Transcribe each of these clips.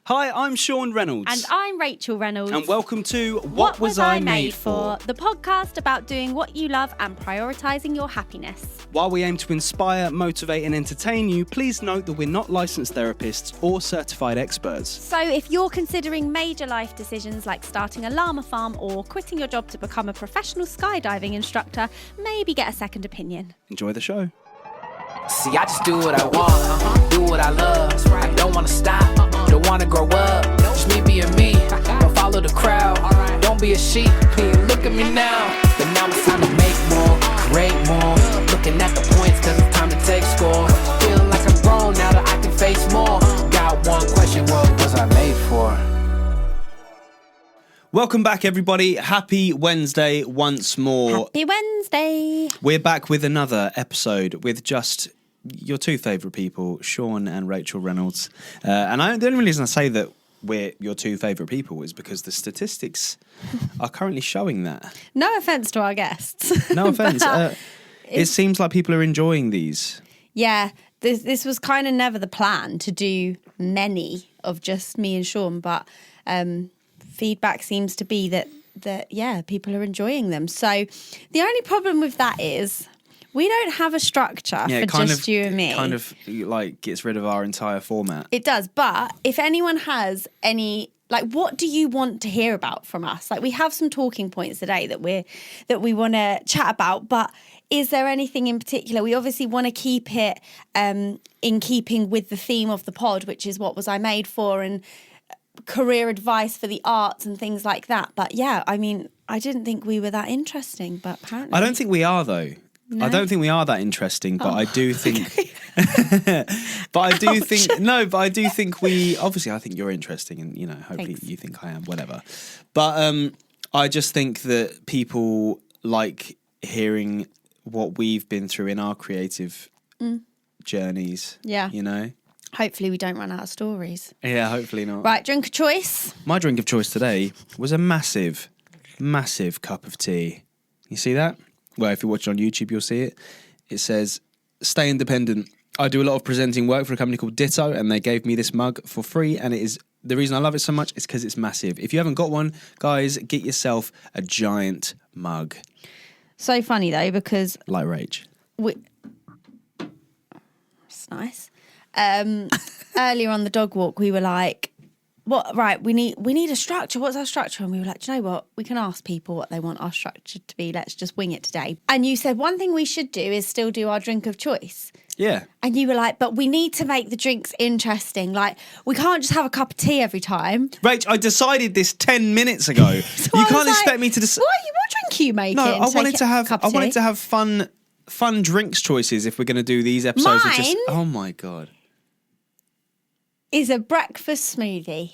Hi, I'm Shaun Reynolds. And I'm Rachael Reynolds. And welcome to What Was I Made For? The podcast about doing what you love and prioritising your happiness. While we aim to inspire, motivate and entertain you, please note that we're not licensed therapists or certified experts. So if you're considering major life decisions like starting a llama farm or quitting your job to become a professional skydiving instructor, maybe get a second opinion. Enjoy the show. See, I just do what I want, do what I love. I don't want to stop, don't want to grow up. Just me being me, don't follow the crowd. Don't be a sheep, look at me now. But now it's time to make more, create more. Looking at the points cause it's time to take score. Feeling like I'm grown now that I can face more. Got one question, what was I made for? Welcome back, everybody. Happy Wednesday once more. Happy Wednesday. We're back with another episode with just your two favourite people, Shaun and Rachael Reynolds. The only reason I say that we're your two favourite people is because the statistics are currently showing that. No offence to our guests. No offence. It seems like people are enjoying these. Yeah, this was kind of never the plan to do many of just me and Shaun, but feedback seems to be that people are enjoying them. So the only problem with that is we don't have a structure for just you and me. It kind of like gets rid of our entire format. It does, but if anyone has any, like, what do you want to hear about from us? Like, we have some talking points today that we want to chat about, but is there anything in particular? We obviously want to keep it in keeping with the theme of the pod, which is what was I made for, and career advice for the arts and things like that. But yeah, I mean, I didn't think we were that interesting, but apparently I don't think we are, though. No? I don't think we are that interesting, but I do think. Okay. But I do think But I do think we. Obviously, I think you're interesting, and hopefully Thanks. you think I am. Whatever. But I just think that people like hearing what we've been through in our creative journeys. Yeah. Hopefully we don't run out of stories. Yeah, hopefully not. Right, drink of choice. My drink of choice today was a massive, massive cup of tea. You see that? Well, if you're watching on YouTube, you'll see it. It says, "Stay independent. I do a lot of presenting work for a company called Ditto, and they gave me this mug for free, and it is the reason I love it so much is because it's massive. If you haven't got one, guys, get yourself a giant mug." So funny though, because Like Rach. it's nice. Earlier on the dog walk, we were like, "What? Right, we need a structure. What's our structure?" And we were like, "Do you know what? We can ask people what they want our structure to be. Let's just wing it today." And you said one thing we should do is still do our drink of choice. Yeah. And you were like, "But we need to make the drinks interesting. Like, we can't just have a cup of tea every time." Rach, I decided this 10 minutes ago. So You I can't was expect like, me to decide. What drink are you making? No, I wanted to have have fun drinks choices if we're going to do these episodes. Mine? Oh my God. Is a breakfast smoothie.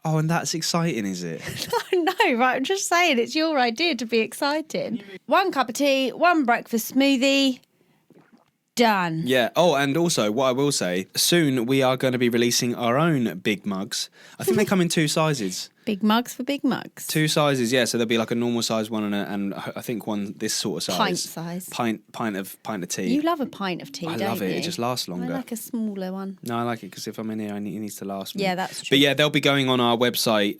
Oh, and that's exciting, is it? No, right, I'm just saying it's your idea to be exciting. One cup of tea, one breakfast smoothie, done. Yeah. Oh, and also, what I will say, soon we are going to be releasing our own big mugs. I think they come in two sizes. Big mugs for big mugs. Two sizes, yeah. So there'll be like a normal size one and I think one this sort of size. Pint size. Pint of tea. You love a pint of tea, I don't love it. you? It just lasts longer. I like a smaller one. No, I like it because if I'm in here, it needs to last me. Yeah, that's true. But yeah, they'll be going on our website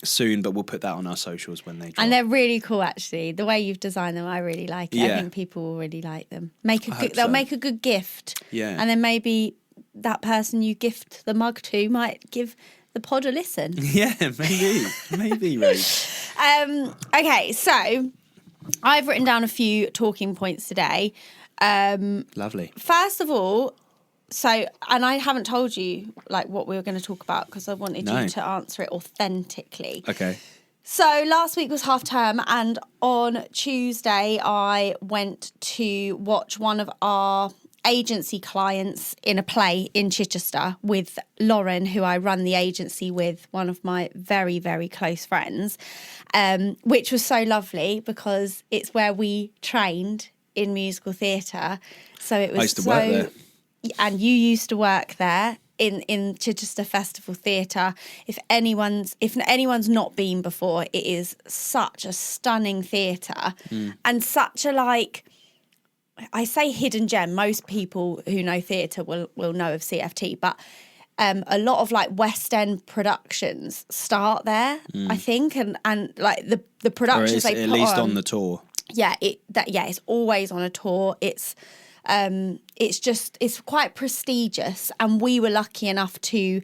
soon, but we'll put that on our socials when they drop. And they're really cool, actually. The way you've designed them, I really like it. Yeah. I think people will really like them. They'll make a good gift. Yeah. And then maybe that person you gift the mug to might give the pod a listen. Yeah, maybe, Rach. Okay, so I've written down a few talking points today. Lovely. First of all, and I haven't told you like what we were going to talk about because I wanted you to answer it authentically. Okay. So last week was half term, and on Tuesday I went to watch one of our agency clients in a play in Chichester with Lauren, who I run the agency with, one of my very, very close friends, which was so lovely because it's where we trained in musical theatre. So it was I used to work there. And you used to work there in Chichester Festival Theatre. If anyone's not been before, it is such a stunning theatre and such a I say hidden gem. Most people who know theatre will know of CFT, but a lot of like West End productions start there, I think, and like the productions they at put least on the tour. Yeah, it's always on a tour. It's quite prestigious, and we were lucky enough to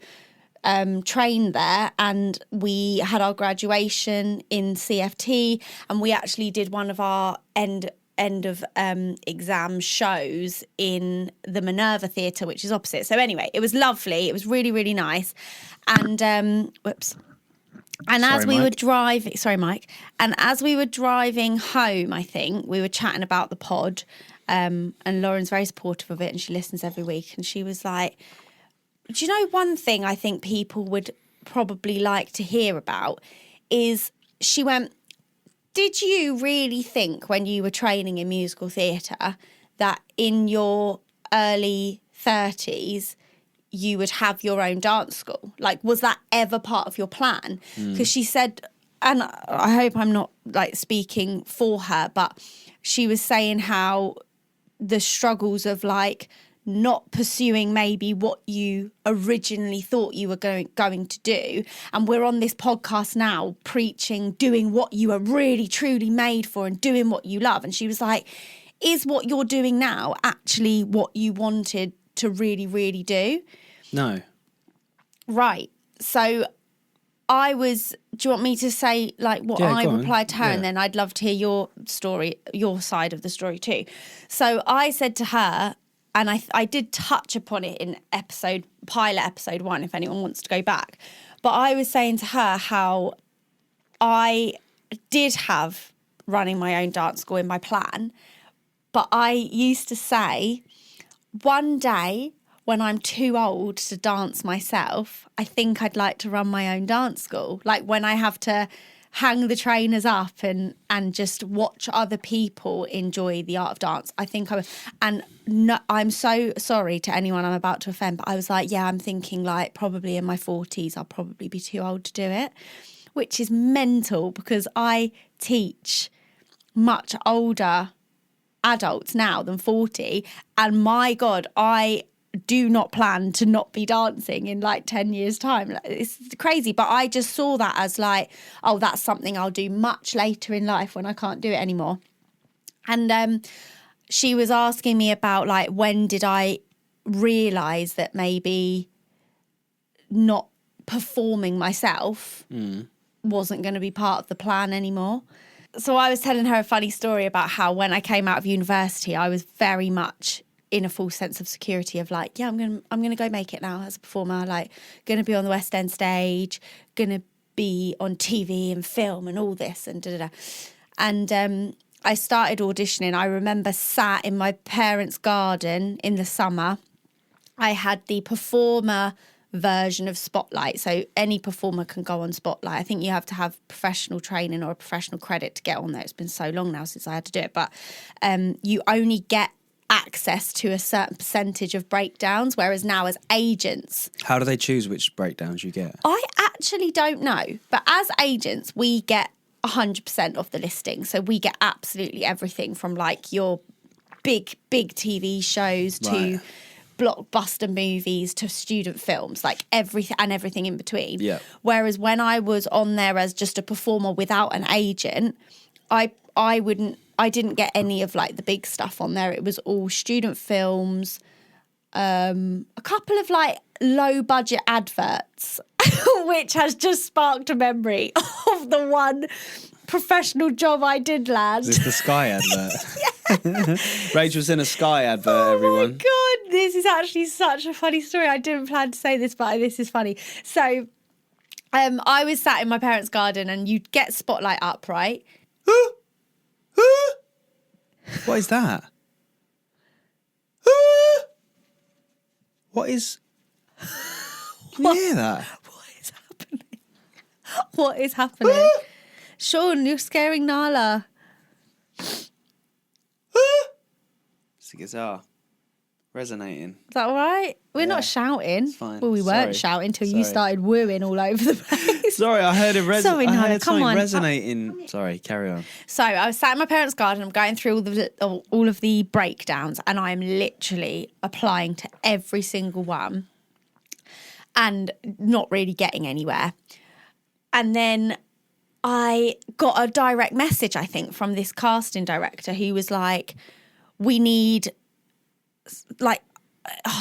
train there, and we had our graduation in CFT, and we actually did one of our end of exam shows in the Minerva Theatre, which is opposite. So anyway, it was lovely. It was really, really nice. And as we were driving, sorry, Mike. And as we were driving home, I think we were chatting about the pod, and Lauren's very supportive of it, and she listens every week. And she was like, do you know one thing I think people would probably like to hear about is, she went, did you really think when you were training in musical theatre that in your early 30s you would have your own dance school? Like, was that ever part of your plan? Because she said, and I hope I'm not like speaking for her, but she was saying how the struggles of like not pursuing maybe what you originally thought you were going to do. And we're on this podcast now preaching doing what you are really truly made for and doing what you love. And she was like, is what you're doing now actually what you wanted to really, really do? No. Right. So do you want me to say like what I replied to her? And then I'd love to hear your story, your side of the story too. So I said to her, and I did touch upon it in pilot episode 1, if anyone wants to go back. But I was saying to her how I did have running my own dance school in my plan. But I used to say, one day when I'm too old to dance myself, I think I'd like to run my own dance school. Like when I have to hang the trainers up and just watch other people enjoy the art of dance. I think I'm so sorry to anyone I'm about to offend, but I was like, yeah, I'm thinking like probably in my 40s, I'll probably be too old to do it, which is mental because I teach much older adults now than 40. And my God, I do not plan to not be dancing in like 10 years time. It's crazy, but I just saw that as like, oh, that's something I'll do much later in life when I can't do it anymore. And she was asking me about like, when did I realise that maybe not performing myself wasn't going to be part of the plan anymore. So I was telling her a funny story about how when I came out of university, I was very much in a full sense of security of like, yeah, I'm gonna go make it now as a performer, like gonna be on the West End stage, gonna be on TV and film and all this and da da da. And I started auditioning. I remember sat in my parents' garden in the summer. I had the performer version of Spotlight, so any performer can go on Spotlight. I think you have to have professional training or a professional credit to get on there. It's been so long now since I had to do it, but you only get access to a certain percentage of breakdowns, whereas now as agents... How do they choose which breakdowns you get? I actually don't know, but as agents we get 100% of the listing, so we get absolutely everything from like your big TV shows to blockbuster movies to student films, like everything in between. Yeah. Whereas when I was on there as just a performer without an agent, I didn't get any of like the big stuff on there. It was all student films, a couple of like low budget adverts, which has just sparked a memory of the one professional job I did land. Is this the Sky advert? Rachel's in a Sky advert, everyone. Oh my God, this is actually such a funny story. I didn't plan to say this, but this is funny. So I was sat in my parents' garden and you'd get Spotlight up, right? What is that? What is... Can you hear that? What is happening? What is happening? Shaun, you're scaring Nala. It's a guitar. Resonating. Is that all right? We're not shouting. It's fine. Well, we weren't shouting until you started wooing all over the place. Sorry, I heard it Sorry, Nala, come on. resonating. Sorry, carry on. So I was sat in my parents' garden. I'm going through all of the breakdowns, and I'm literally applying to every single one. and not really getting anywhere. And then I got a direct message, I think, from this casting director who was like, we need, like,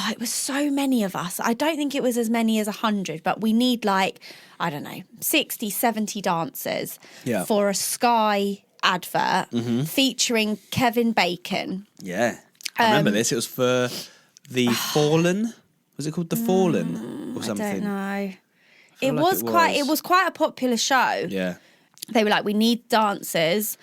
it was so many of us. I don't think it was as many as 100, but we need like, I don't know, 60, 70 dancers for a Sky advert featuring Kevin Bacon. Yeah. I remember this. It was for The Fallen. Was it called The Fallen or something? I don't know. It was quite a popular show. Yeah. They were like, we need dancers,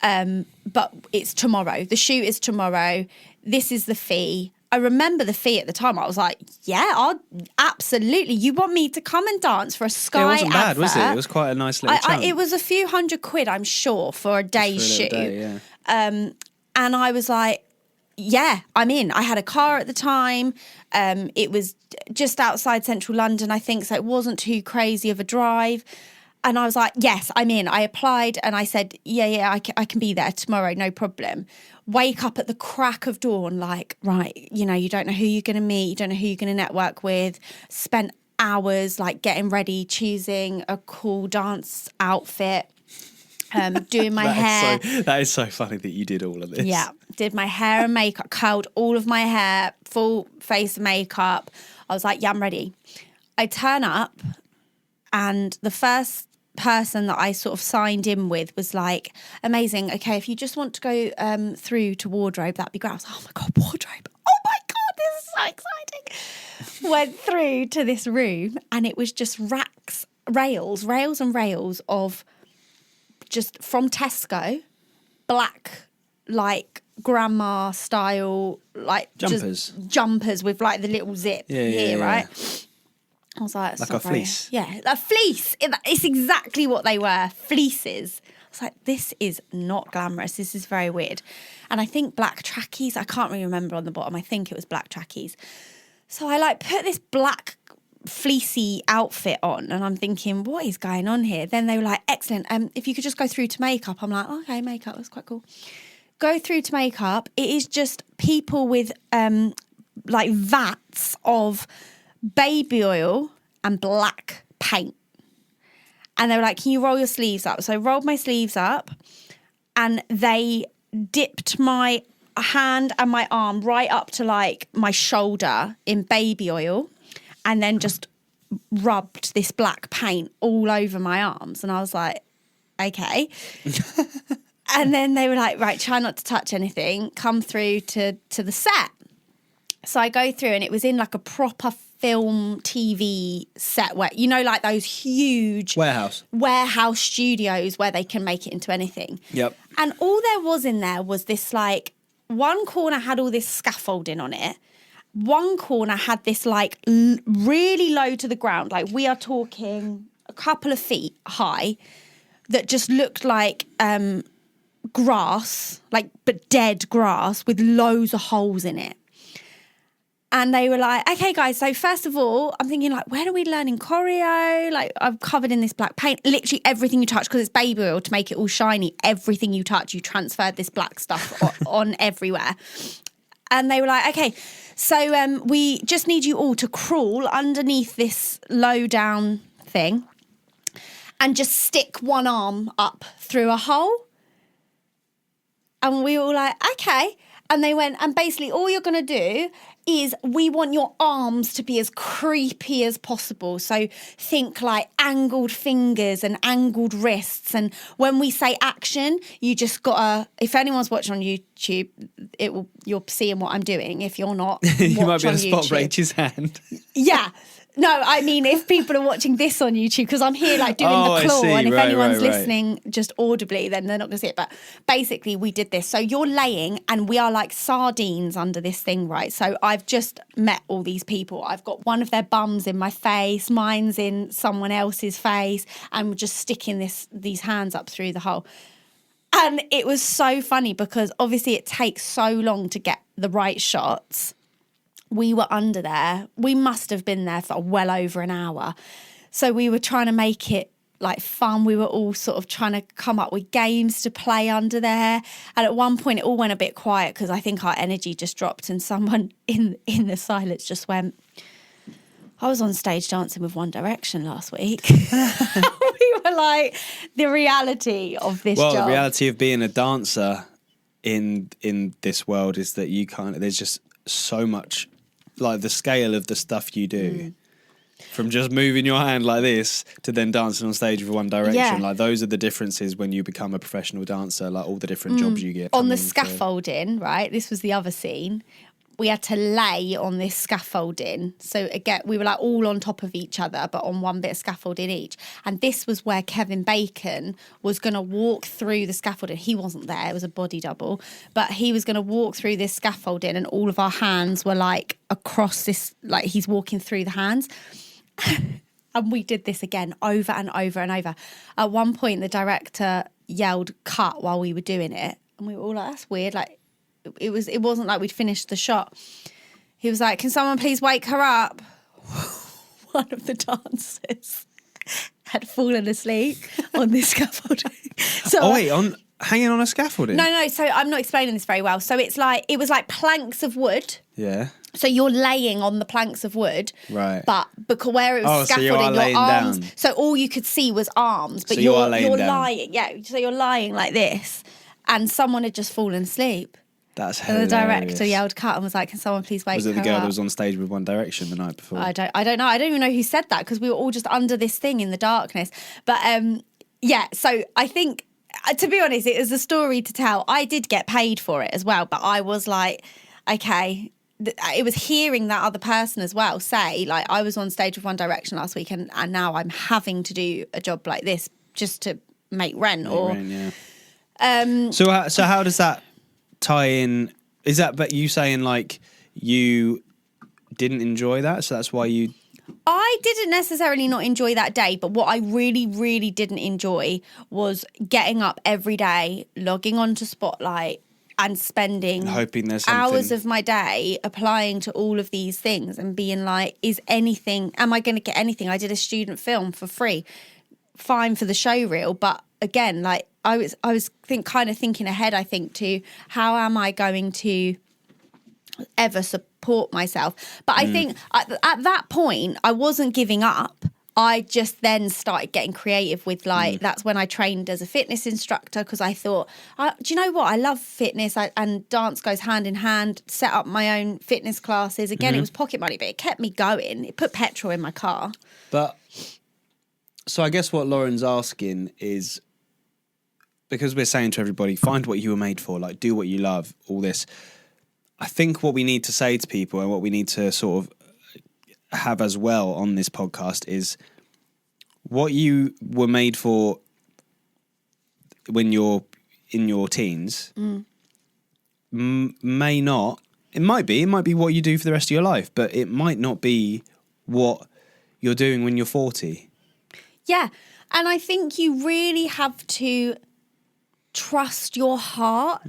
but it's tomorrow. The shoot is tomorrow. This is the fee. I remember the fee at the time. I was like, yeah, absolutely. You want me to come and dance for a Sky It wasn't bad, advert? was it? It was quite a nice little chunk. It was a few £100, I'm sure, for a day's shoot. Yeah. And I was like, yeah, I'm in. I had a car at the time. It was just outside central London, I think, so it wasn't too crazy of a drive. And I was like, yes, I'm in. I applied and I said, yeah, I can be there tomorrow, no problem. Wake up at the crack of dawn, like, right, you know, you don't know who you're going to meet, you don't know who you're going to network with. Spent hours, like, getting ready, choosing a cool dance outfit, doing my hair. That is so funny that you did all of this. Yeah, did my hair and makeup, curled all of my hair, full face makeup. I was like, yeah, I'm ready. I turn up and the first person that I sort of signed in with was like, amazing, okay, if you just want to go through to wardrobe, that'd be great. I was like, oh my God, wardrobe. Oh my God, this is so exciting. Went through to this room and it was just rails and rails of just from Tesco, black, like grandma style, like jumpers with like the little zip right? I was like, a fleece. Yeah, a fleece. It's exactly what they were, fleeces. I was like, this is not glamorous. This is very weird. And I think black trackies, I can't really remember on the bottom. I think it was black trackies. So I like put this black fleecy outfit on and I'm thinking, what is going on here? Then they were like, excellent. If you could just go through to makeup. I'm like, okay, makeup, that's quite cool. Go through to makeup. It is just people with like vats of baby oil and black paint. And they were like, can you roll your sleeves up? So I rolled my sleeves up and they dipped my hand and my arm right up to like my shoulder in baby oil and then just rubbed this black paint all over my arms. And I was like, okay. And then they were like, right, try not to touch anything. Come through to the set. So I go through and it was in like a proper film TV set where, you know, like those huge warehouse studios where they can make it into anything. Yep. And all there was in there was this, like, one corner had all this scaffolding on it. One corner had this like really low to the ground, like we are talking a couple of feet high, that just looked like grass, like, but dead grass with loads of holes in it. And they were like, okay, guys, so first of all, I'm thinking, like, when are we learning choreo? Like, I'm covered in this black paint. Literally everything you touch, because it's baby oil to make it all shiny. Everything you touch, you transferred this black stuff on everywhere. And they were like, okay, so we just need you all to crawl underneath this low down thing and just stick one arm up through a hole. And we were all like, okay. And they went, and basically all you're going to do is we want your arms to be as creepy as possible. So think like angled fingers and angled wrists. And when we say action, you just gotta, if anyone's watching on YouTube, you're seeing what I'm doing. If you're not, you might be able to spot YouTube. Rachel's hand. Yeah. No, I mean, if people are watching this on YouTube, because I'm here like doing the claw, and if anyone's listening just audibly, then they're not going to see it. But basically, we did this. So you're laying, and we are like sardines under this thing, right? So I've just met all these people. I've got one of their bums in my face, mine's in someone else's face, and we're just sticking these hands up through the hole. And it was so funny because obviously it takes so long to get the right shots. We were under there. We must have been there for well over an hour. So we were trying to make it like fun. We were all sort of trying to come up with games to play under there. And at one point it all went a bit quiet because I think our energy just dropped and someone in the silence just went, I was on stage dancing with One Direction last week. We were like, the reality of this job. Well, the reality of being a dancer in this world is that there's just so much, like the scale of the stuff you do. From just moving your hand like this to then dancing on stage with One Direction. Yeah. Like those are the differences when you become a professional dancer, like all the different jobs you get. On the scaffolding, right? This was the other scene. We had to lay on this scaffolding. So again, we were like all on top of each other, but on one bit of scaffolding each. And this was where Kevin Bacon was going to walk through the scaffolding. He wasn't there. It was a body double. But he was going to walk through this scaffolding and all of our hands were like across this, like he's walking through the hands. And we did this again over and over and over. At one point, the director yelled cut while we were doing it. And we were all like, that's weird. Like, it wasn't like we'd finished the shot. He was like, can someone please wake her up? One of the dancers had fallen asleep on this scaffolding. So hanging on a scaffolding? No, so I'm not explaining this very well. So it was like planks of wood. Yeah. So you're laying on the planks of wood. Right. But because where it was scaffolding, so you are your arms. down. So all you could see was arms. But So you are you're down. lying. Yeah. So you're lying like this. And someone had just fallen asleep. That's And hilarious. the director yelled cut and was like, can someone please wake her up? Was it the girl that was on stage with One Direction the night before? I don't know. I don't even know who said that because we were all just under this thing in the darkness. But yeah, so I think, to be honest, it was a story to tell. I did get paid for it as well, but I was like, okay. It was hearing that other person as well say, like, I was on stage with One Direction last week and now I'm having to do a job like this just to make rent. Yeah. So how does that tie in? Is that, but you saying like you didn't enjoy that, so that's why you... I didn't necessarily not enjoy that day, but what I really, really didn't enjoy was getting up every day, logging onto Spotlight and spending hoping there's hours something. of my day applying to all of these things and being like, am I going to get anything? I did a student film for free, fine for the show reel, but again, like I was kind of thinking ahead, I think, to how am I going to ever support myself? But I think at that point, I wasn't giving up. I just then started getting creative with that's when I trained as a fitness instructor because I thought, do you know what? I love fitness and dance goes hand in hand, set up my own fitness classes. Again, it was pocket money, but it kept me going. It put petrol in my car. But, so I guess what Lauren's asking is, because we're saying to everybody, find what you were made for, like do what you love, all this. I think what we need to say to people and what we need to sort of have as well on this podcast is what you were made for when you're in your teens may not, it might be what you do for the rest of your life, but it might not be what you're doing when you're 40. Yeah. And I think you really have to trust your heart.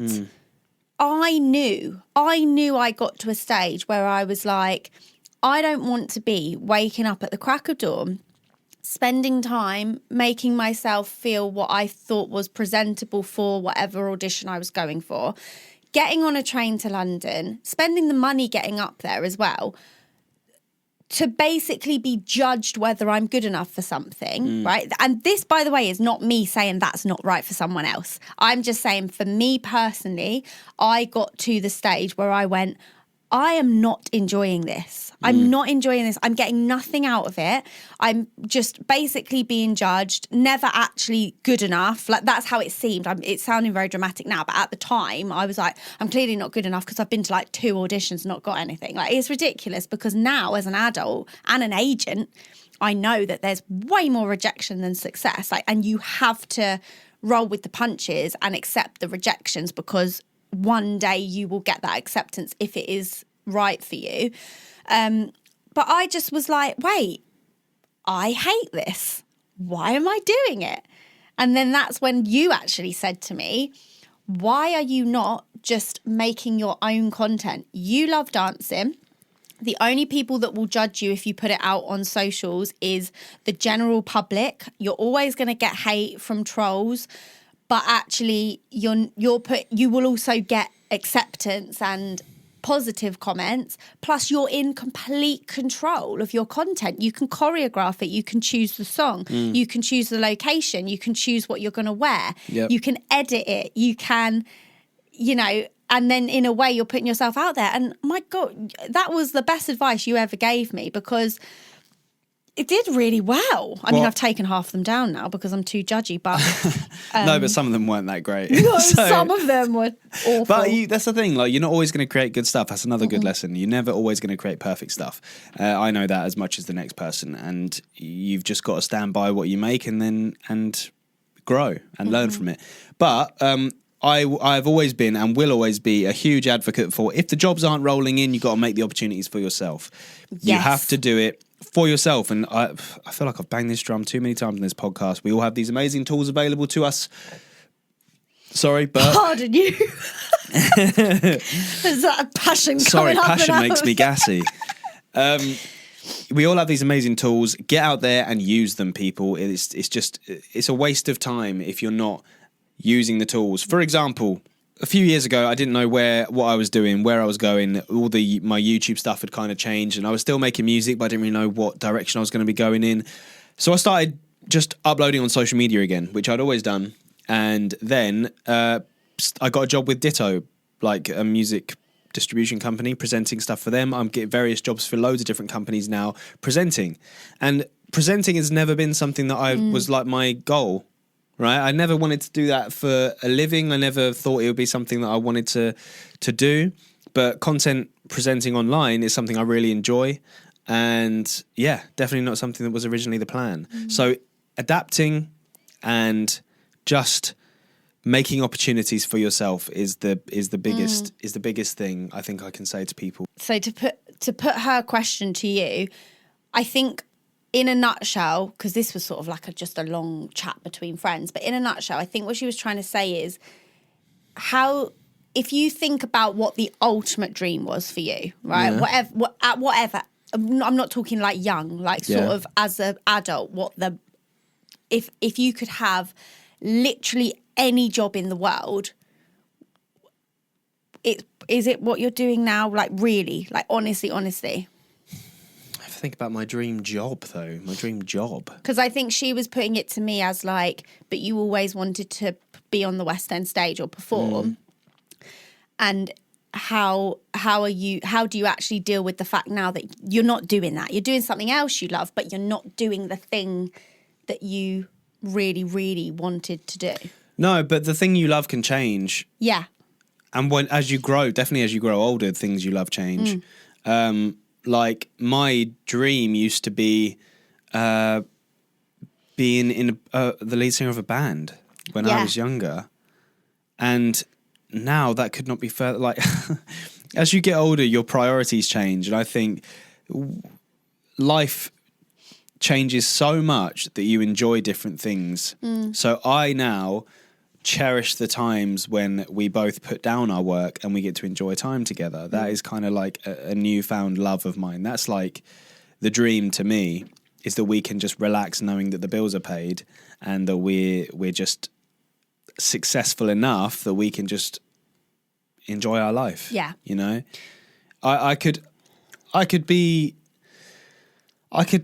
I knew I got to a stage where I was like, I don't want to be waking up at the crack of dawn, spending time making myself feel what I thought was presentable for whatever audition I was going for, getting on a train to London, spending the money getting up there as well, to basically be judged whether I'm good enough for something, right? And this, by the way, is not me saying that's not right for someone else. I'm just saying for me personally, I got to the stage where I went, I am not enjoying this. I'm not enjoying this. I'm getting nothing out of it. I'm just basically being judged, never actually good enough. Like that's how it seemed. It's sounding very dramatic now, but at the time I was like, I'm clearly not good enough because I've been to like 2 auditions, not got anything. Like it's ridiculous because now as an adult and an agent, I know that there's way more rejection than success. Like, and you have to roll with the punches and accept the rejections because one day you will get that acceptance if it is right for you. But I just was like, wait, I hate this. Why am I doing it? And then that's when you actually said to me, why are you not just making your own content? You love dancing. The only people that will judge you if you put it out on socials is the general public. You're always going to get hate from trolls. But actually, you will also get acceptance and positive comments, plus you're in complete control of your content. You can choreograph it, you can choose the song, you can choose the location, you can choose what you're going to wear, you can edit it, you can, you know, and then in a way you're putting yourself out there. And my God, that was the best advice you ever gave me, because it did really well. I mean, I've taken half of them down now because I'm too judgy, but... no, but some of them weren't that great. No, some of them were awful. But that's the thing, like, you're not always going to create good stuff. That's another good lesson. You're never always going to create perfect stuff. I know that as much as the next person, and you've just got to stand by what you make and grow and learn from it. But I've always been and will always be a huge advocate for, if the jobs aren't rolling in, you've got to make the opportunities for yourself. Yes. You have to do it for yourself. And I feel like I've banged this drum too many times in this podcast. We all have these amazing tools available to us. Sorry, but... Pardon you. There's that passion coming up. Sorry, passion makes me gassy. We all have these amazing tools. Get out there and use them, people. It's a waste of time if you're not using the tools. For example, a few years ago, I didn't know what I was doing, where I was going. My YouTube stuff had kind of changed, and I was still making music, but I didn't really know what direction I was going to be going in. So I started just uploading on social media again, which I'd always done. And then I got a job with Ditto, like a music distribution company, presenting stuff for them. I'm getting various jobs for loads of different companies now, presenting. And presenting has never been something that I was like my goal. Right, I never wanted to do that for a living. I never thought it would be something that I wanted to do. But content presenting online is something I really enjoy, and yeah, definitely not something that was originally the plan. So adapting and just making opportunities for yourself is the biggest thing I think I can say to people. So to put her question to you, I think, in a nutshell, because this was sort of like just a long chat between friends, but in a nutshell, I think what she was trying to say is if you think about what the ultimate dream was for you, right? Yeah. Whatever. I'm not talking like young, like sort of as an adult. If you could have literally any job in the world, is it what you're doing now? Like really, like honestly. Think about my dream job, though. My dream job. Because I think she was putting it to me as like, but you always wanted to be on the West End stage or perform. And how do you actually deal with the fact now that you're not doing that? You're doing something else you love, but you're not doing the thing that you really, really wanted to do. No, but the thing you love can change. Yeah. And as you grow older, things you love change. Like my dream used to be being in the lead singer of a band when I was younger, and now that could not be further. Like as you get older, your priorities change, and I think life changes so much that you enjoy different things. So I now cherish the times when we both put down our work and we get to enjoy time together. That is kind of like a newfound love of mine. That's like the dream to me, is that we can just relax knowing that the bills are paid and that we're just successful enough that we can just enjoy our life. Yeah. You know, I could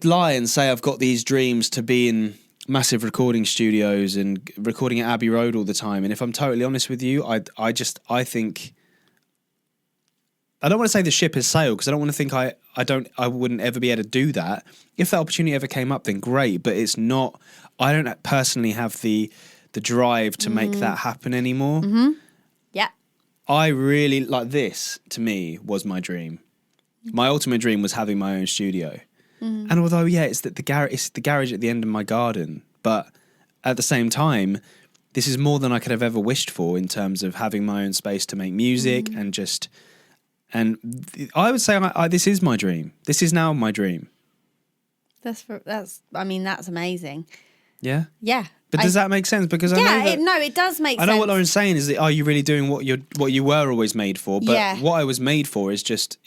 lie and say I've got these dreams to be in massive recording studios and recording at Abbey Road all the time. And if I'm totally honest with you, I think I don't want to say the ship has sailed, because I don't want to think I wouldn't ever be able to do that. If that opportunity ever came up, then great. But it's not. I don't personally have the drive to make that happen anymore. Yeah. I really like this. To me, was my dream. My ultimate dream was having my own studio. And although, it's the garage at the end of my garden, but at the same time, this is more than I could have ever wished for in terms of having my own space to make music and I would say this is my dream. This is now my dream. That's amazing. Yeah. Yeah. But does that make sense? Because I know that, it does make sense. I know what Lauren's saying is that, are you really doing what you were always made for? But what I was made for is just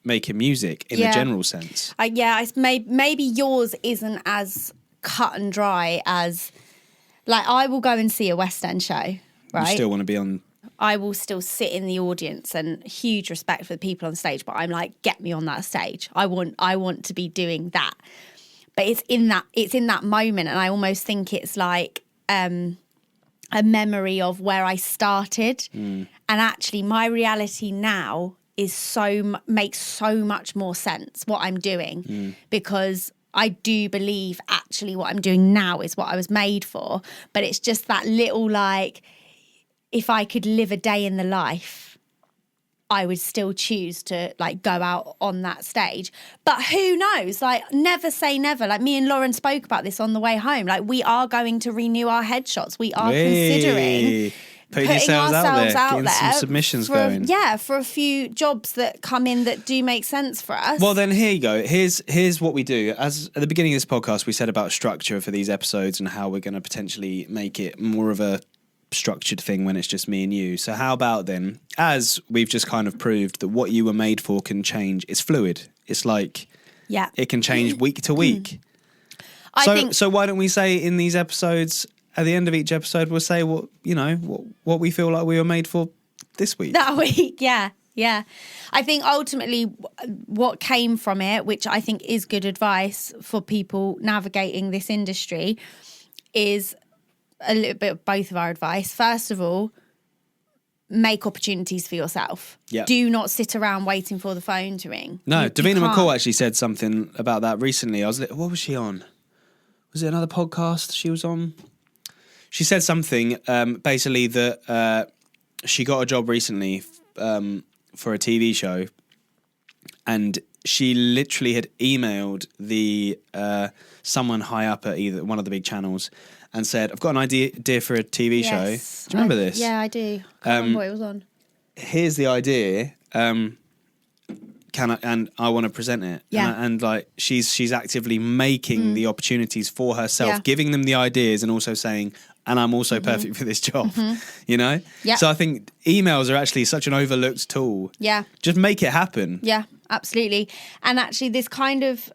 making music in a general sense. Maybe yours isn't as cut and dry as, like, I will go and see a West End show, right? You still want to be on I will still sit in the audience, and huge respect for the people on stage, but I'm like, get me on that stage. I want to be doing that. But it's in that moment, and I almost think it's like a memory of where I started. And actually my reality now is makes so much more sense what I'm doing, because I do believe actually what I'm doing now is what I was made for. But it's just that little like, if I could live a day in the life, I would still choose to like go out on that stage. But who knows? Like, never say never. Like, me and Lauren spoke about this on the way home. Like, we are going to renew our headshots. We are considering putting yourselves ourselves out getting there, some submissions going. For a few jobs that come in that do make sense for us. Well, then here you go. Here's what we do. As at the beginning of this podcast, we said about structure for these episodes and how we're going to potentially make it more of a structured thing when it's just me and you. So how about then, as we've just kind of proved that what you were made for can change. It's fluid. It's like, it can change week to week. So why don't we say in these episodes, at the end of each episode, we'll say what we feel like we were made for this week. That week, yeah. I think ultimately what came from it, which I think is good advice for people navigating this industry, is a little bit of both of our advice. First of all, make opportunities for yourself. Yep. Do not sit around waiting for the phone to ring. No, Davina McCall actually said something about that recently. What was she on? Was it another podcast she was on? She said something, basically that she got a job recently for a TV show, and she literally had emailed someone high up at either one of the big channels and said, I've got an idea for a TV show. Do you remember this? Yeah, I do. I can't remember what it was on. Here's the idea. I want to present it. Yeah. And like she's actively making the opportunities for herself, giving them the ideas, and also saying, and I'm also perfect for this job. You know? Yeah. So I think emails are actually such an overlooked tool. Yeah. Just make it happen. Yeah, absolutely. And actually this kind of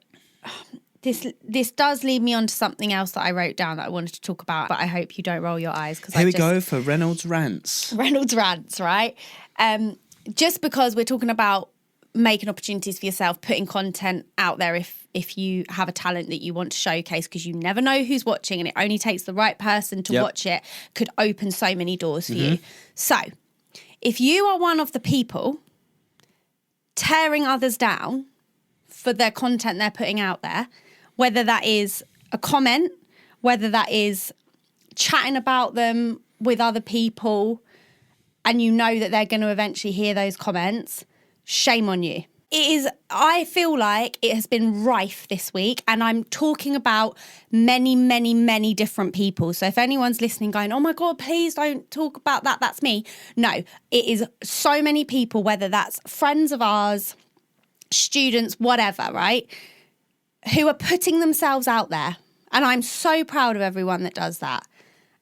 this does lead me on to something else that I wrote down that I wanted to talk about, but I hope you don't roll your eyes. Here we go for Reynolds Rants. Reynolds Rants, right? Just because we're talking about making opportunities for yourself, putting content out there if you have a talent that you want to showcase, because you never know who's watching and it only takes the right person to watch it, could open so many doors for you. So if you are one of the people tearing others down for their content they're putting out there, whether that is a comment, whether that is chatting about them with other people, and you know that they're going to eventually hear those comments, shame on you. I feel like it has been rife this week, and I'm talking about many, many, many different people. So if anyone's listening going, oh my God, please don't talk about that, that's me. No, it is so many people, whether that's friends of ours, students, whatever, right, who are putting themselves out there. And I'm so proud of everyone that does that.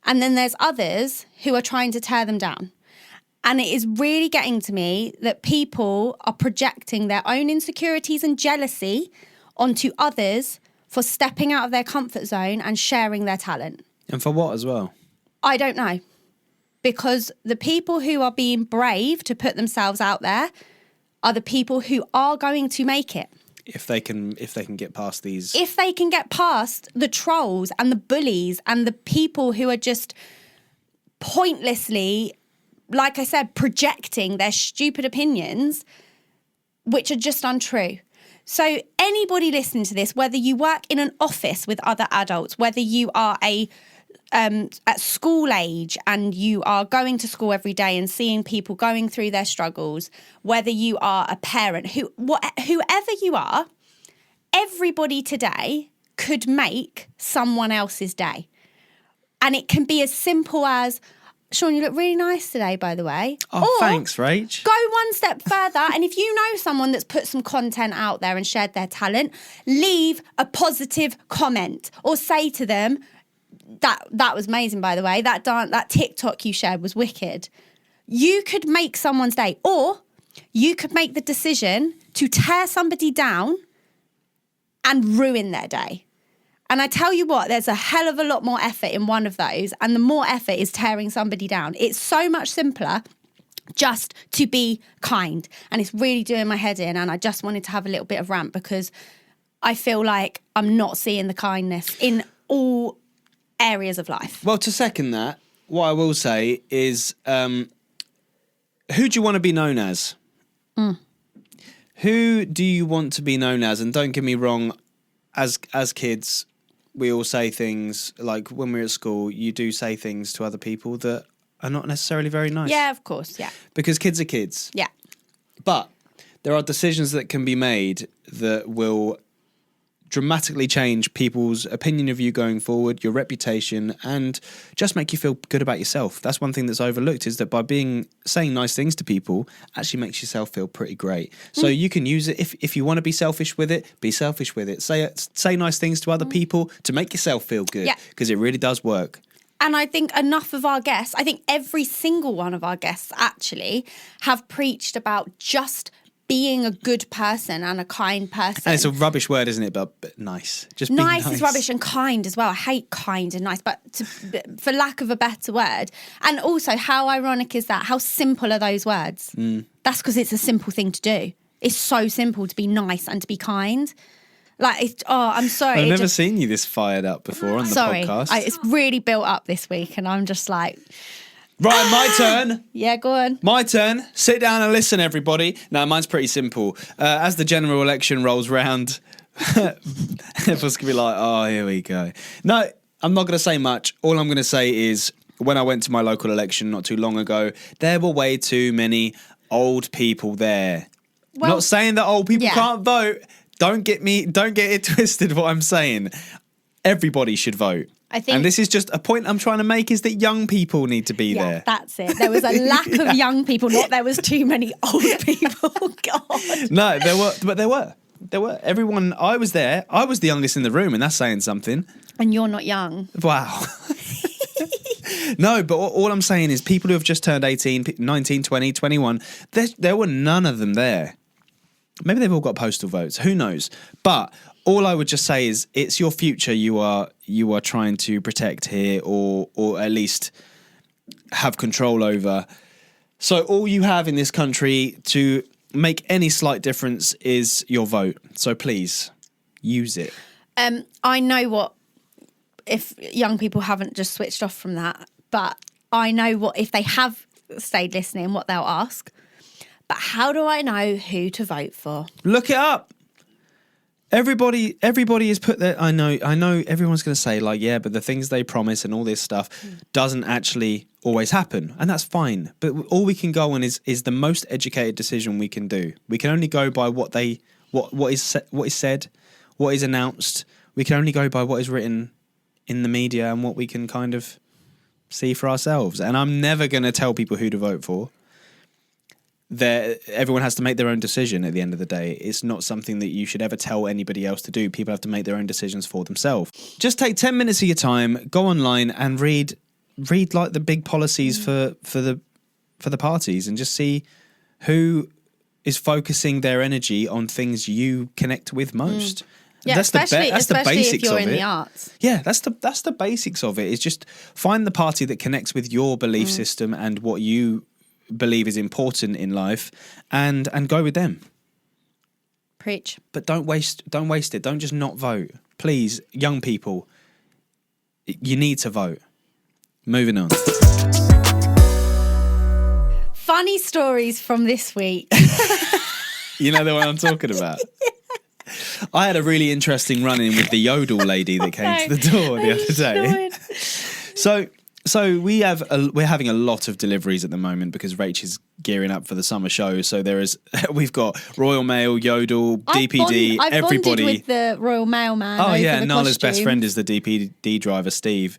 And then there's others who are trying to tear them down. And it is really getting to me that people are projecting their own insecurities and jealousy onto others for stepping out of their comfort zone and sharing their talent. And for what as well? I don't know. Because the people who are being brave to put themselves out there are the people who are going to make it. If they can get past these. If they can get past the trolls and the bullies and the people who are just pointlessly, like I said, projecting their stupid opinions, which are just untrue. So anybody listening to this, whether you work in an office with other adults, whether you are at school age and you are going to school every day and seeing people going through their struggles, whether you are a parent, whoever you are, everybody today could make someone else's day. And it can be as simple as, Shaun, you look really nice today, by the way. Oh, or thanks, Rach. Go one step further, and if you know someone that's put some content out there and shared their talent, leave a positive comment or say to them, that was amazing, by the way. That TikTok you shared was wicked. You could make someone's day, or you could make the decision to tear somebody down and ruin their day. And I tell you what, there's a hell of a lot more effort in one of those, and the more effort is tearing somebody down. It's so much simpler just to be kind. And it's really doing my head in. And I just wanted to have a little bit of rant because I feel like I'm not seeing the kindness in all areas of life. Well, to second that, what I will say is, who do you want to be known as? Who do you want to be known as? And don't get me wrong, as kids, we all say things, like when we're at school, you do say things to other people that are not necessarily very nice. Yeah, of course, yeah. Because kids are kids. Yeah. But there are decisions that can be made that will dramatically change people's opinion of you going forward, your reputation, and just make you feel good about yourself. That's one thing that's overlooked, is that by saying nice things to people actually makes yourself feel pretty great. So you can use it if you want to be selfish with it, be selfish with it. Say nice things to other people to make yourself feel good, because it really does work. And I think enough of our guests, I think every single one of our guests actually have preached about just being a good person and a kind person. And it's a rubbish word, isn't it? But nice. Just nice, be nice is rubbish, and kind as well. I hate kind and nice, but for lack of a better word. And also, how ironic is that? How simple are those words? That's because it's a simple thing to do. It's so simple to be nice and to be kind. Like, I'm sorry. I've never seen you this fired up before on the podcast. It's really built up this week, and I'm just like... Right, my turn. Yeah, go on. My turn. Sit down and listen, everybody. No, mine's pretty simple. As the general election rolls round, everyone's going to be like, oh, here we go. No, I'm not going to say much. All I'm going to say is when I went to my local election not too long ago, there were way too many old people there. Well, not saying that old people can't vote. Don't get it twisted what I'm saying. Everybody should vote. I think, and this is just a point I'm trying to make, is that young people need to be there. That's it. There was a lack of young people, not there was too many old people. God. No, there were. Everyone, I was there. I was the youngest in the room, and that's saying something. And you're not young. Wow. No, but all I'm saying is people who have just turned 18, 19, 20, 21, there were none of them there. Maybe they've all got postal votes. Who knows? But all I would just say is it's your future you are trying to protect here, or at least have control over. So all you have in this country to make any slight difference is your vote. So please use it. I know if young people haven't just switched off from that, but I know if they have stayed listening, what they'll ask. But how do I know who to vote for? Look it up. Everybody has put their... I know everyone's going to say, like, yeah, but the things they promise and all this stuff doesn't actually always happen. And that's fine. But all we can go on is the most educated decision we can do. We can only go by what is said, what is announced. We can only go by what is written in the media and what we can kind of see for ourselves. And I'm never going to tell people who to vote for. Everyone has to make their own decision at the end of the day. It's not something that you should ever tell anybody else to do. People have to make their own decisions for themselves. Just take 10 minutes of your time, go online and read like the big policies for the parties, and just see who is focusing their energy on things you connect with most. Yeah, that's the basics if you're of in it. The arts. Yeah, that's the basics of it. Is just find the party that connects with your belief system and what you believe is important in life, and go with them. Preach. But don't waste it. Don't just not vote. Please, young people, you need to vote. Moving on. Funny stories from this week. You know the one I'm talking about? Yeah. I had a really interesting run-in with the yodel lady that came to the door the other day. So we're having a lot of deliveries at the moment because Rach is gearing up for the summer show. So we've got Royal Mail, Yodel, DPD, I've everybody. bonded with the Royal Mail man. Oh yeah, Nala's costume. best friend is the DPD driver, Steve.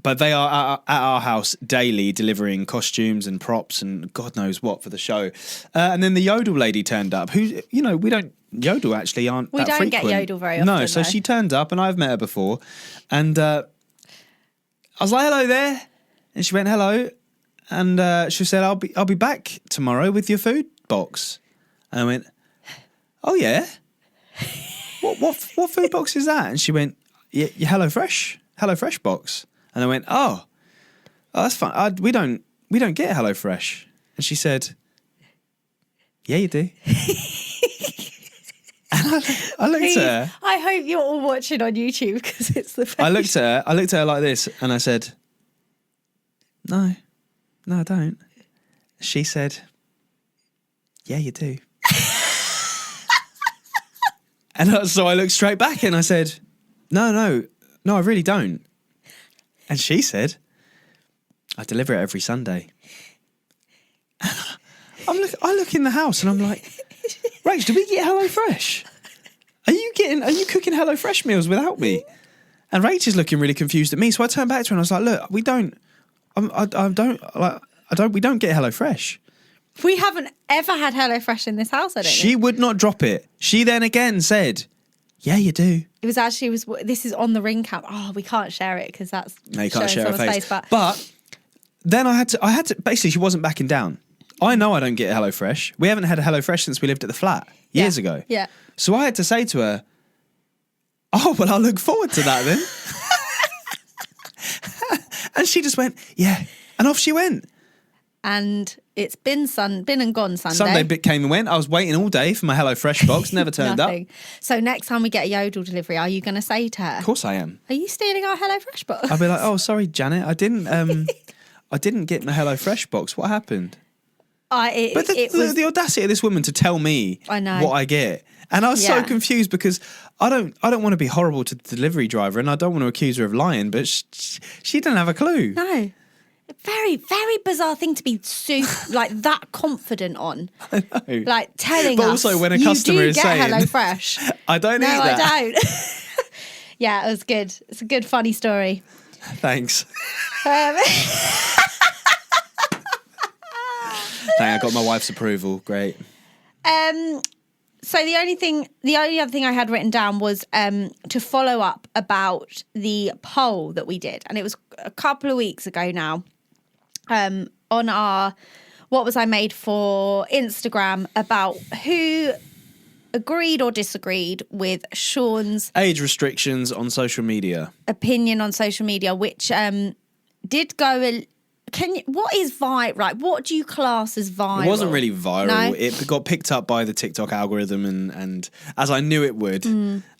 But they are at our house daily delivering costumes and props and God knows what for the show. And then the Yodel lady turned up, who, we don't, Yodel actually aren't that frequent. We don't get Yodel very often. No, so she turned up and I've met her before. And I was like, hello there. And she went, hello. And she said, I'll be back tomorrow with your food box. And I went, oh yeah? What food box is that? And she went, your HelloFresh box. And I went, oh, that's fine. We don't get HelloFresh. And she said, yeah, you do. And I looked at her. I hope you're all watching on YouTube because it's the I looked at her like this and I said, no, I don't. She said, yeah, you do. And so I looked straight back and I said, no, I really don't. And she said, I deliver it every Sunday. I look in the house and I'm like, Rach, do we get HelloFresh? Are you cooking HelloFresh meals without me? And Rach is looking really confused at me. So I turned back to her and I was like, look, we don't get HelloFresh. We haven't ever had HelloFresh in this house, I don't She think. would not drop it. She then again said, yeah, you do. This is on the ring cam. Oh, we can't share it because that's No, you can't showing share her someone's face. but But then I had to, basically she wasn't backing down. I know I don't get HelloFresh. We haven't had a HelloFresh since we lived at the flat years ago. Yeah. So I had to say to her, oh, well, I'll look forward to that then. And she just went, yeah. And off she went. And it's been and gone Sunday. Sunday came and went. I was waiting all day for my HelloFresh box. Never turned up. So next time we get a Yodel delivery, are you going to say to her, Of course I am. are you stealing our HelloFresh box? I'll be like, oh, sorry, Janet. I didn't get my HelloFresh box. What happened? But the audacity of this woman to tell me I know. what I get. And I was so Yeah. confused because I don't want to be horrible to the delivery driver and I don't want to accuse her of lying, but she didn't have a clue. No. Very, very bizarre thing to be like that confident on. I know. Like telling But us, also when a you customer do is get saying, HelloFresh. I don't No, eat that. I don't. Yeah, it was good. It's a good, funny story. Thanks. Um, I got my wife's approval. Great. So the only other thing I had written down was to follow up about the poll that we did, and it was a couple of weeks ago now, on our What Was I Made For Instagram about who agreed or disagreed with Shaun's Age restrictions on social media. opinion on social media, which did go. What is viral? Right, what do you class as viral? It wasn't really viral. No? It got picked up by the TikTok algorithm, and as I knew it would,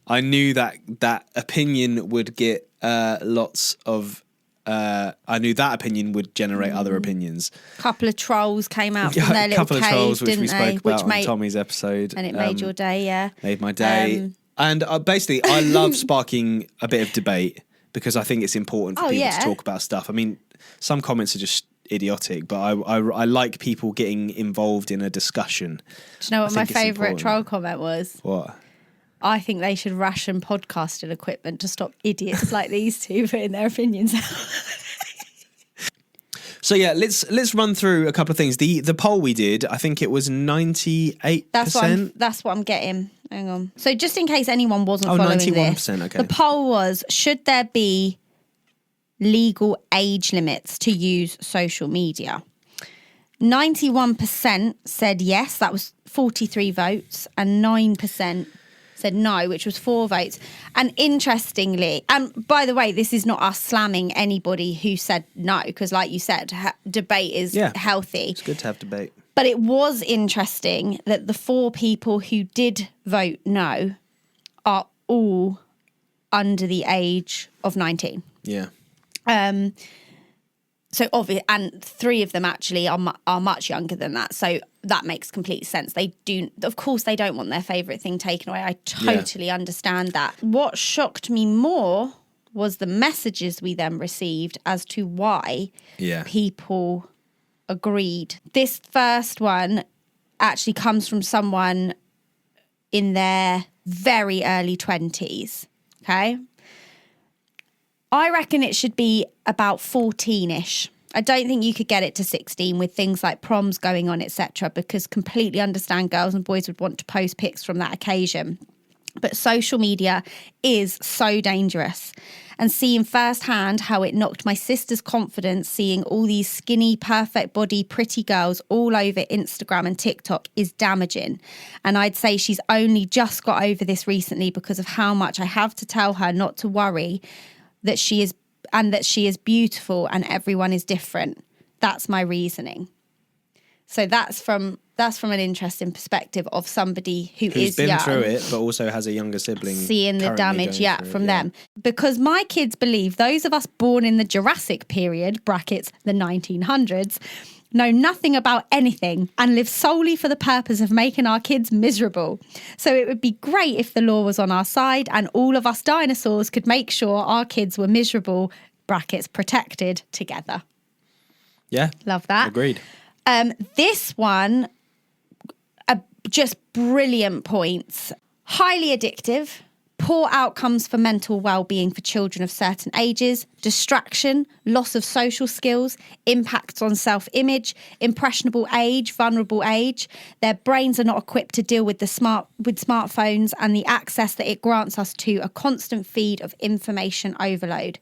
I knew that opinion would get lots of. I knew that opinion would generate other opinions. A couple of trolls came out from their A little couple cave, of trolls, which didn't we they? spoke about on Tommy's episode, and it made your day. Yeah, made my day. And basically, I love sparking a bit of debate because I think it's important for people to talk about stuff. I mean, some comments are just idiotic, but I like people getting involved in a discussion. Do you know what my favourite troll comment was? What? I think they should ration podcasting equipment to stop idiots like these two putting their opinions out. So yeah, let's run through a couple of things. The poll we did, I think it was 98%. That's what I'm getting. Hang on. So just in case anyone wasn't following 91%, this, okay. the poll was: should there be legal age limits to use social media? 91% said yes, that was 43 votes, and 9% said no, which was 4 votes. And interestingly, and by the way, this is not us slamming anybody who said no, because like you said, debate is healthy. It's good to have debate. But it was interesting that the 4 people who did vote no are all under the age of 19. Yeah. So obvious, and 3 of them actually are much younger than that. So that makes complete sense. They do, of course, they don't want their favourite thing taken away. I totally understand that. What shocked me more was the messages we then received as to why people agreed. This first one actually comes from someone in their very early 20s. Okay. I reckon it should be about 14-ish. I don't think you could get it to 16 with things like proms going on, etc., because completely understand girls and boys would want to post pics from that occasion. But social media is so dangerous. And seeing firsthand how it knocked my sister's confidence, seeing all these skinny, perfect body, pretty girls all over Instagram and TikTok is damaging. And I'd say she's only just got over this recently because of how much I have to tell her not to worry, that she is beautiful and everyone is different. That's my reasoning. So that's from an interesting perspective of somebody who's been young, through it, but also has a younger sibling. Seeing the damage, from it. them. Because my kids believe those of us born in the Jurassic period, brackets, the 1900s, know nothing about anything and live solely for the purpose of making our kids miserable. So it would be great if the law was on our side and all of us dinosaurs could make sure our kids were miserable, brackets, protected together. Yeah. Love that. Agreed. This one, just brilliant points. Highly addictive, poor outcomes for mental well-being for children of certain ages, distraction, loss of social skills, impacts on self-image, impressionable age, vulnerable age. Their brains are not equipped to deal with smartphones and the access that it grants us to a constant feed of information overload.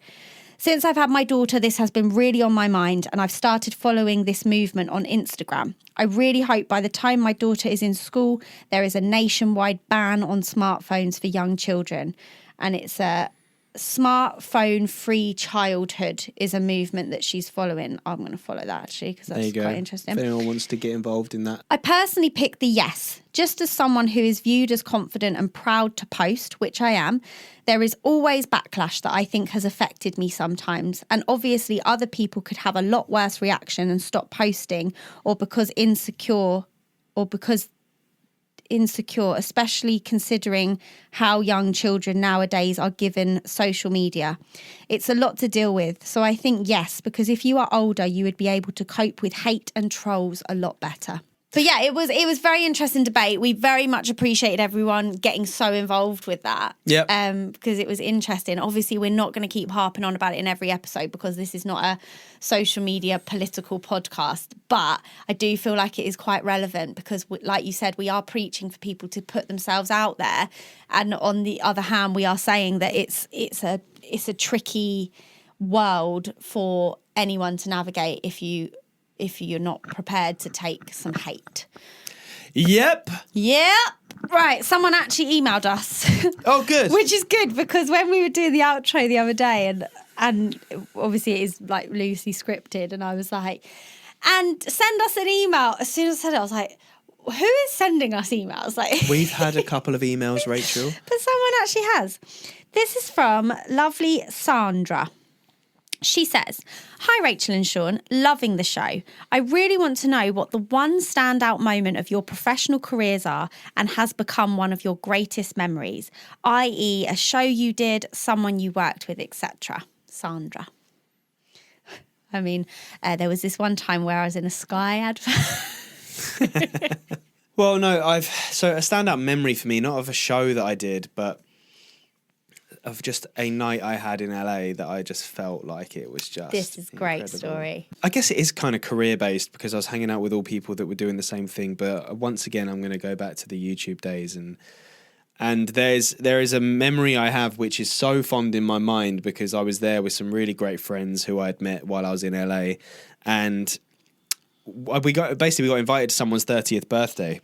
Since I've had my daughter, this has been really on my mind, and I've started following this movement on Instagram. I really hope by the time my daughter is in school, there is a nationwide ban on smartphones for young children. And it's a smartphone-free childhood is a movement that she's following. I'm going to follow that, actually, because that's quite interesting. If anyone wants to get involved in that. I personally picked the yes, just as someone who is viewed as confident and proud to post, which I am. There is always backlash that I think has affected me sometimes. And obviously other people could have a lot worse reaction and stop posting or because insecure, especially considering how young children nowadays are given social media. It's a lot to deal with. So I think yes, because if you are older, you would be able to cope with hate and trolls a lot better. But yeah, it was very interesting debate. We very much appreciated everyone getting so involved with that. Yeah. Because it was interesting. Obviously, we're not going to keep harping on about it in every episode because this is not a social media political podcast. But I do feel like it is quite relevant because, like you said, we are preaching for people to put themselves out there. And on the other hand, we are saying that it's a tricky world for anyone to navigate if you're not prepared to take some hate. Yep. Right, someone actually emailed us. Oh, good. Which is good because when we were doing the outro the other day and obviously it is like loosely scripted and I was like, and send us an email. As soon as I said it, I was like, who is sending us emails? Like We've had a couple of emails, Rachel. But someone actually has. This is from lovely Sandra. She says, "Hi Rachel and Shaun, loving the show. I really want to know what the one standout moment of your professional careers are and has become one of your greatest memories, i.e. a show you did, someone you worked with, etc." Sandra. I mean, there was this one time where I was in a Sky advert. Well, no, so a standout memory for me, not of a show that I did, but of just a night I had in LA that I just felt like it was just This is a great incredible. story. I guess it is kind of career based because I was hanging out with all people that were doing the same thing. But once again, I'm going to go back to the YouTube days and there is a memory I have which is so fond in my mind because I was there with some really great friends who I'd met while I was in LA, and we got invited to someone's 30th birthday.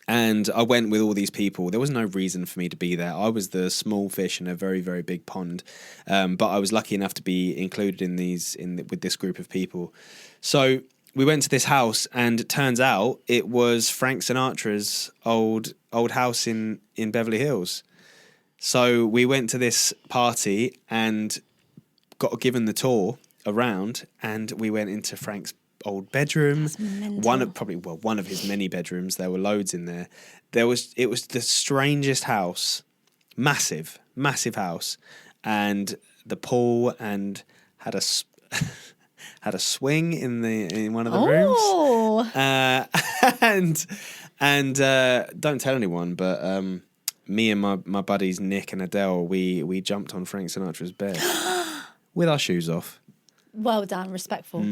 And I went with all these people. There was no reason for me to be there. I was the small fish in a very, very big pond. But I was lucky enough to be included with this group of people. So we went to this house, and it turns out it was Frank Sinatra's old house in Beverly Hills. So we went to this party and got given the tour around, and we went into Frank's old bedroom, one of his many bedrooms. There were loads in there. It was the strangest house, massive house, and the pool, and had a swing in one of the rooms. And don't tell anyone, but me and my buddies Nick and Adele, we jumped on Frank Sinatra's bed with our shoes off. Well done, respectful.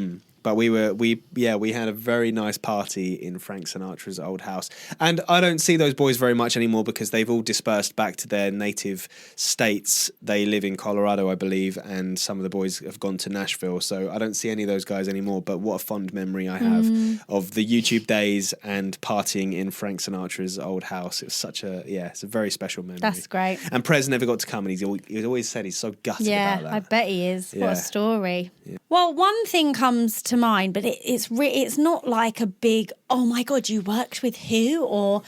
But we had a very nice party in Frank Sinatra's old house. And I don't see those boys very much anymore because they've all dispersed back to their native states. They live in Colorado, I believe, and some of the boys have gone to Nashville. So I don't see any of those guys anymore. But what a fond memory I have of the YouTube days and partying in Frank Sinatra's old house. It was it's a very special memory. That's great. And Prez never got to come, and he's always said he's so gutted about that. I bet he is. Yeah. What a story. Yeah. Well, one thing comes to to mind, but it's not like a big, oh my God, you worked with who? Or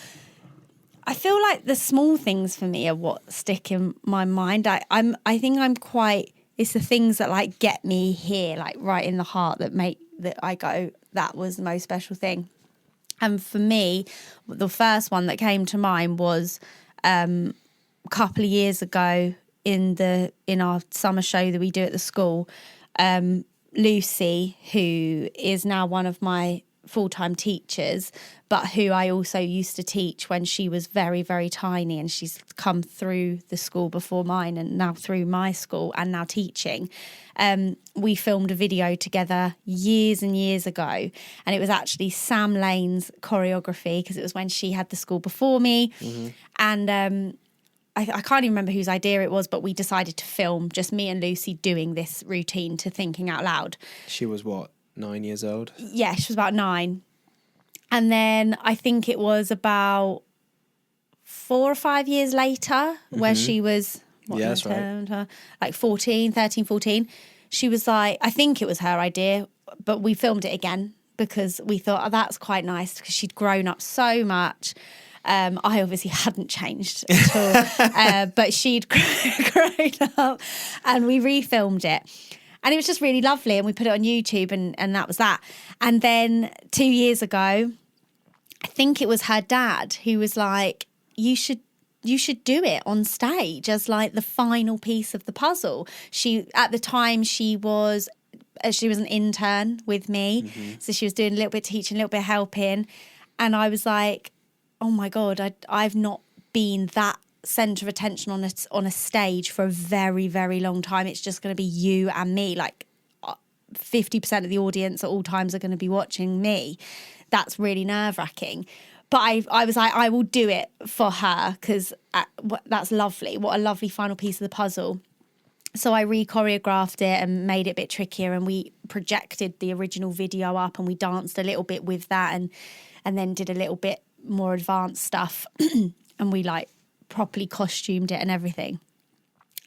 I feel like the small things for me are what stick in my mind. I think I'm quite, it's the things that like get me here, like right in the heart that make that I go, that was the most special thing. And for me, the first one that came to mind was a couple of years ago in our summer show that we do at the school. Lucy, who is now one of my full-time teachers, but who I also used to teach when she was very, very tiny, and she's come through the school before mine and now through my school and now teaching. We filmed a video together years and years ago, and it was actually Sam Lane's choreography because it was when she had the school before me. Mm-hmm. And I can't even remember whose idea it was, but we decided to film just me and Lucy doing this routine to Thinking Out Loud. She was what, 9 years old? Yeah, she was about 9. And then I think it was about 4 or 5 years later where she was, that's right, like 13, 14. She was like, I think it was her idea, but we filmed it again because we thought, oh, that's quite nice because she'd grown up so much. I obviously hadn't changed at all, but she'd grown up, and we refilmed it. And it was just really lovely, and we put it on YouTube, and that was that. And then 2 years ago, I think it was her dad who was like, you should do it on stage as like the final piece of the puzzle. At the time she was an intern with me, so she was doing a little bit of teaching, a little bit of helping, and I was like, oh my God, I've not been that centre of attention on a stage for a very, very long time. It's just going to be you and me. Like 50% of the audience at all times are going to be watching me. That's really nerve-wracking. But I was like, I will do it for her because that's lovely. What a lovely final piece of the puzzle. So I re-choreographed it and made it a bit trickier, and we projected the original video up and we danced a little bit with that and then did a little bit more advanced stuff and we like properly costumed it and everything.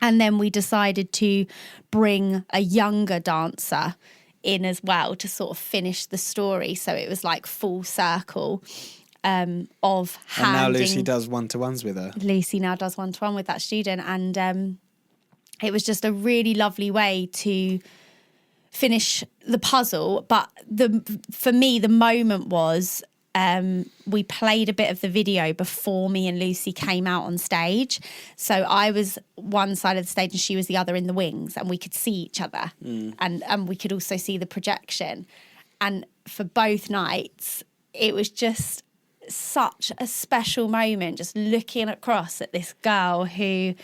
And then we decided to bring a younger dancer in as well to sort of finish the story. So it was like full circle of handing. And now Lucy does one-to-ones with her. Lucy now does one-to-one with that student. And it was just a really lovely way to finish the puzzle. But for me, the moment was we played a bit of the video before me and Lucy came out on stage. So I was one side of the stage and she was the other in the wings, and we could see each other and we could also see the projection. And for both nights, it was just such a special moment, just looking across at this girl who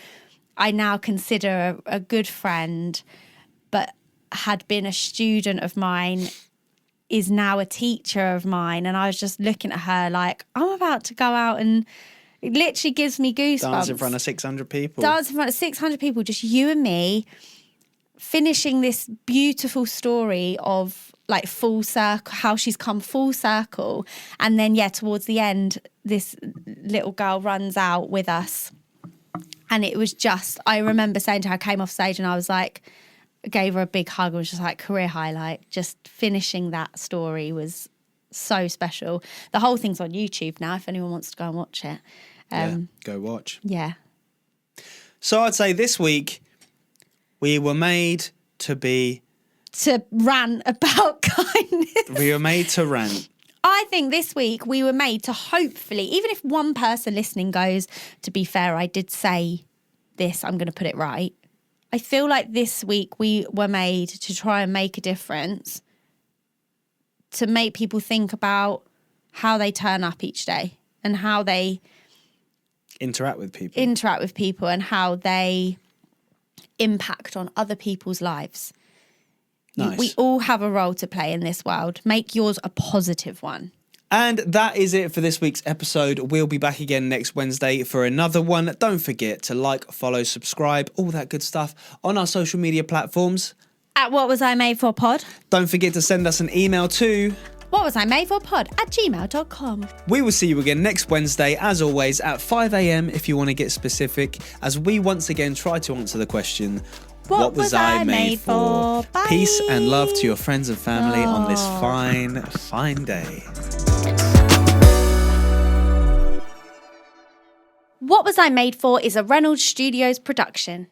I now consider a good friend, but had been a student of mine, is now a teacher of mine. And I was just looking at her like, I'm about to go out, and it literally gives me goosebumps. Dance in front of 600 people. Dance in front of 600 people, just you and me, finishing this beautiful story of like full circle, how she's come full circle. And then, towards the end, this little girl runs out with us. And it was just, I remember saying to her, I came off stage and I was like, gave her a big hug and was just like, career highlight. Just finishing that story was so special. The whole thing's on YouTube now if anyone wants to go and watch it. Go watch. Yeah. So I'd say this week we were made to rant about kindness. We were made to rant. I think this week we were made to hopefully, even if one person listening goes, to be fair, I did say this, I'm going to put it right. I feel like this week we were made to try and make a difference, to make people think about how they turn up each day and how they interact with people and how they impact on other people's lives. Nice. We all have a role to play in this world. Make yours a positive one. And that is it for this week's episode. We'll be back again next Wednesday for another one. Don't forget to like, follow, subscribe, all that good stuff on our social media platforms. At whatwasimadeforpod. Don't forget to send us an email to whatwasimadeforpod@gmail.com. We will see you again next Wednesday, as always, at 5 a.m. if you want to get specific, as we once again try to answer the question, What was I made for? Bye. Peace and love to your friends and family on this fine, fine day. What Was I Made For is a Reynolds Studios production.